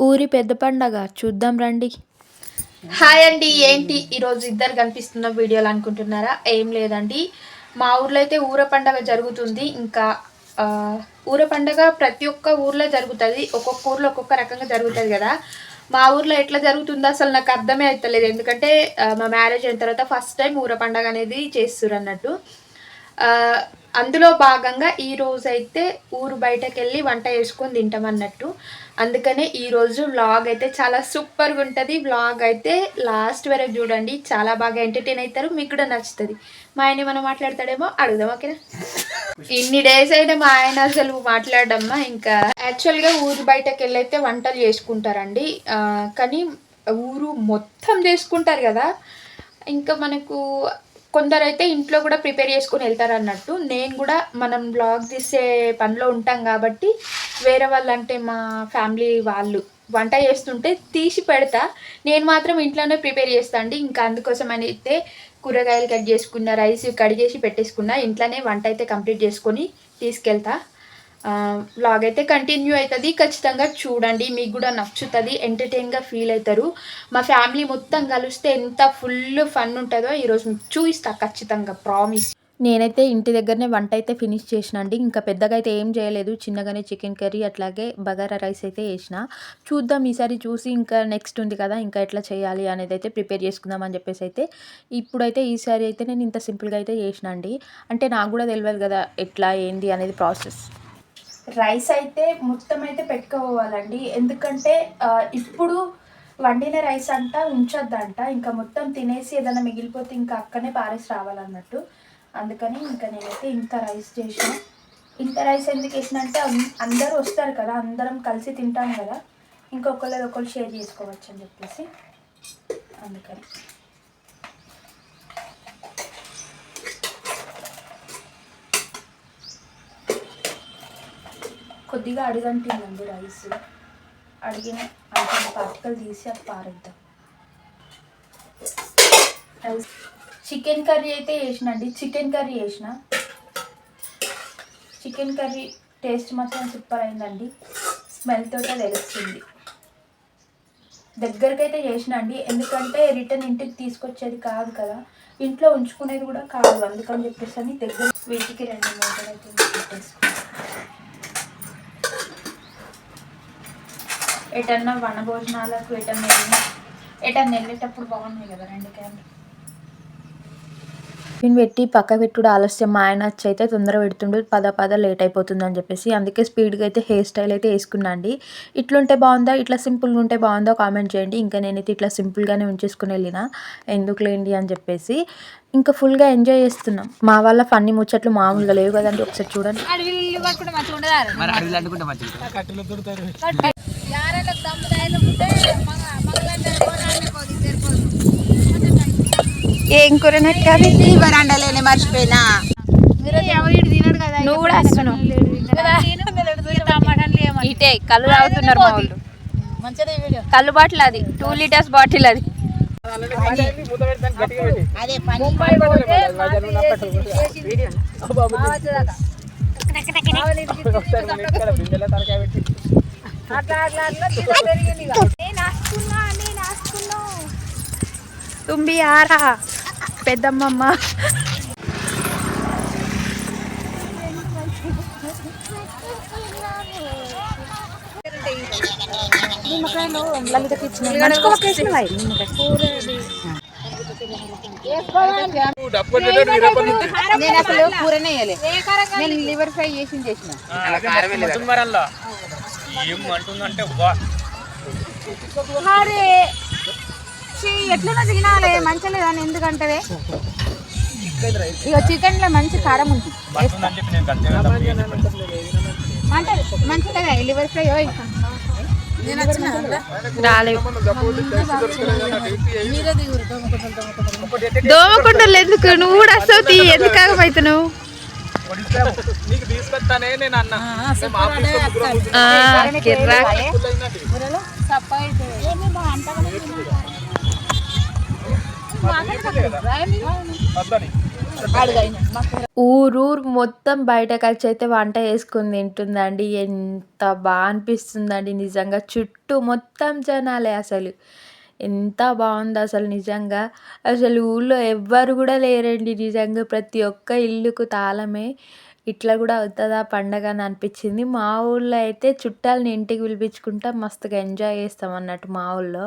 ఊరి పెద్ద పండగ చూద్దాం రండి. హాయ్ అండి, ఏంటి ఈరోజు ఇద్దరు కనిపిస్తున్న వీడియోలు అనుకుంటున్నారా? ఏం లేదండి, మా ఊర్లో అయితే ఊర పండగ జరుగుతుంది. ఇంకా ఊర పండగ ప్రతి ఒక్క ఊర్లో జరుగుతుంది, ఒక్కొక్క ఊర్లో ఒక్కొక్క రకంగా జరుగుతుంది కదా. మా ఊర్లో ఎట్లా జరుగుతుందో అసలు నాకు అర్థమే అవుతలేదు. ఎందుకంటే మా మ్యారేజ్ అయిన తర్వాత ఫస్ట్ టైం ఊర పండగ అనేది చేస్తున్నారు అన్నట్టు. అందులో భాగంగా ఈరోజు అయితే ఊరు బయటకు వెళ్ళి వంట చేసుకొని తింటాం అన్నట్టు. అందుకనే ఈరోజు వ్లాగ్ అయితే చాలా సూపర్గా ఉంటుంది. వ్లాగ్ అయితే లాస్ట్ వరకు చూడండి, చాలా బాగా ఎంటర్టైన్ అవుతారు, మీకు కూడా నచ్చుతుంది. మా ఆయన ఏమైనా మాట్లాడతాడేమో అడుగుదాం, ఓకేనా? ఇన్ని డేస్ అయితే మా ఆయన అసలు మాట్లాడమ్మా. ఇంకా యాక్చువల్గా ఊరు బయటకు వెళ్ళి అయితే వంటలు చేసుకుంటారండి, కానీ ఊరు మొత్తం చేసుకుంటారు కదా. ఇంకా మనకు కొందరైతే ఇంట్లో కూడా ప్రిపేర్ చేసుకొని వెళ్తారు అన్నట్టు. నేను కూడా మనం బ్లాగ్ తీసే పనిలో ఉంటాం కాబట్టి వేరే వాళ్ళు అంటే మా ఫ్యామిలీ వాళ్ళు వంట చేస్తుంటే తీసి పెడతా, నేను మాత్రం ఇంట్లోనే ప్రిపేర్ చేస్తా అండి. ఇంకా అందుకోసం అని అయితే కూరగాయలు కట్ చేసుకున్న, రైస్ కడిగేసి పెట్టేసుకున్న, ఇంట్లోనే వంట అయితే కంప్లీట్ చేసుకొని తీసుకెళ్తా. వ్లాగ్ అయితే కంటిన్యూ అవుతుంది, ఖచ్చితంగా చూడండి, మీకు కూడా నచ్చుతుంది, ఎంటర్టైన్గా ఫీల్ అవుతారు. మా ఫ్యామిలీ మొత్తం కలిస్తే ఎంత ఫుల్ ఫన్ ఉంటుందో ఈరోజు మీకు చూపిస్తా ఖచ్చితంగా, ప్రామిస్. నేనైతే ఇంటి దగ్గరనే వంట అయితే ఫినిష్ చేసిన అండి. ఇంకా పెద్దగా అయితే ఏం చేయలేదు, చిన్నగానే చికెన్ కర్రీ అట్లాగే బగారా రైస్ అయితే వేసిన. చూద్దాం ఈసారి చూసి, ఇంకా నెక్స్ట్ ఉంది కదా, ఇంకా ఎట్లా చేయాలి అనేది అయితే ప్రిపేర్ చేసుకుందాం అని చెప్పేసి అయితే ఇప్పుడైతే ఈసారి అయితే నేను ఇంత సింపుల్గా అయితే చేసిన అండి. అంటే నాకు కూడా తెలియదు కదా ఎట్లా ఏంది అనేది ప్రాసెస్. రైస్ అయితే మొత్తం అయితే పెట్టుకోవాలండి, ఎందుకంటే ఇప్పుడు వండిన రైస్ అంట ఉంచొద్దంట, ఇంకా మొత్తం తినేసి ఏదైనా మిగిలిపోతే ఇంకా అక్కడనే పారేసి రావాలన్నట్టు. అందుకని ఇంకా నేనైతే ఇంత రైస్ చేసిన. ఇంత రైస్ ఎందుకు వేసిన అంటే అందరూ వస్తారు కదా, అందరం కలిసి తింటాం కదా, ఇంకొకళ్ళు ఒకళ్ళు షేర్ చేసుకోవచ్చు అని చెప్పేసి అందుకని. కొద్దిగా అడుగంటిందండి రైస్, అడిగిన అంటే పార్టికల్ తీసి అది పారేద్దాం. రైస్ చికెన్ కర్రీ అయితే వేసినండి, చికెన్ కర్రీ వేసిన. చికెన్ కర్రీ టేస్ట్ మాత్రం సూపర్ అయిందండి, స్మెల్తో తెలుస్తుంది. దగ్గరకైతే చేసిన అండి, ఎందుకంటే రిటర్న్ ఇంటికి తీసుకొచ్చేది కాదు కదా, ఇంట్లో ఉంచుకునేది కూడా కాదు, అందుకని చెప్పేసి అని దగ్గర వీటికి 2 మూటలు అయితే పెట్టేసుకున్నాను. ఎటన్నా వనభోజనాలకు ఎటన్నా వెళ్ళేటప్పుడు బాగున్నాయి కదా 2 క్యాన్లు. నేను పెట్టి పక్క పెట్టుడు ఆలస్యం, మా ఆయన వచ్చి అయితే తొందర పెడుతుండు, పద లేట్ అయిపోతుంది అని చెప్పేసి, అందుకే స్పీడ్గా అయితే హెయిర్ స్టైల్ అయితే వేసుకున్నా అండి. ఇట్లుంటే బాగుందా, ఇట్లా సింపుల్గా ఉంటే బాగుందో కామెంట్ చేయండి. ఇంకా నేనైతే ఇట్లా సింపుల్గానే ఉంచేసుకుని వెళ్ళిన, ఎందుకులేండి అని చెప్పేసి. ఇంకా ఫుల్గా ఎంజాయ్ చేస్తున్నాం. మా వాళ్ళ ఫన్నీ ముచ్చట్లు మామూలుగా లేవు కదండి, ఒకసారి చూడండి. ఏం కూరనట్టు కాదు, వరండాలోనే మర్చిపోయినా. నువ్వు కూడా వస్తున్నావు ఇటే కళ్ళు తాగుతున్నారు మా వాళ్ళు. కళ్ళు బాటిల్ అది 2 లీటర్స్ బాటిల్ అది. తుంబి ఆరా పెద్దమ్మమ్మ. నేను అసలు కూరనే వేయలే, నేను లివర్ ఫ్రై చేసిన. ఎట్లా తినాలి మంచిగా లేదని ఎందుకంటే ఇక చికెన్ లో మంచి కారం ఉంది అంటే మంచిగా లివర్ ఫ్రై దోమకుండలు ఎందుకు, నువ్వు కూడా వస్తావు, ఎందుకు ఆగమవుతున్నావు? ఊరూరు మొత్తం బయటకొచ్చైతే వంట చేసుకొని తింటుందండి. ఎంత అనిపిస్తుందండి నిజంగా. చుట్టూ మొత్తం జనాలే అసలు. ఎంత బావుందసలు నిజంగా. అసలు ఊళ్ళో ఎవ్వరు గూడా లేరండి నిజంగా. ప్రతి ఒక్క ఇల్లుకు తాళమే. ఇట్లా గూడా అవుతదా పండగ అని అనిపిచ్చింది. మా ఊళ్ళో అయితే చుట్టాలని ఇంటికి పిలిపించుకుంటా మస్తుగా ఎంజాయ్ చేస్తామన్నట్టు మా ఊళ్ళో.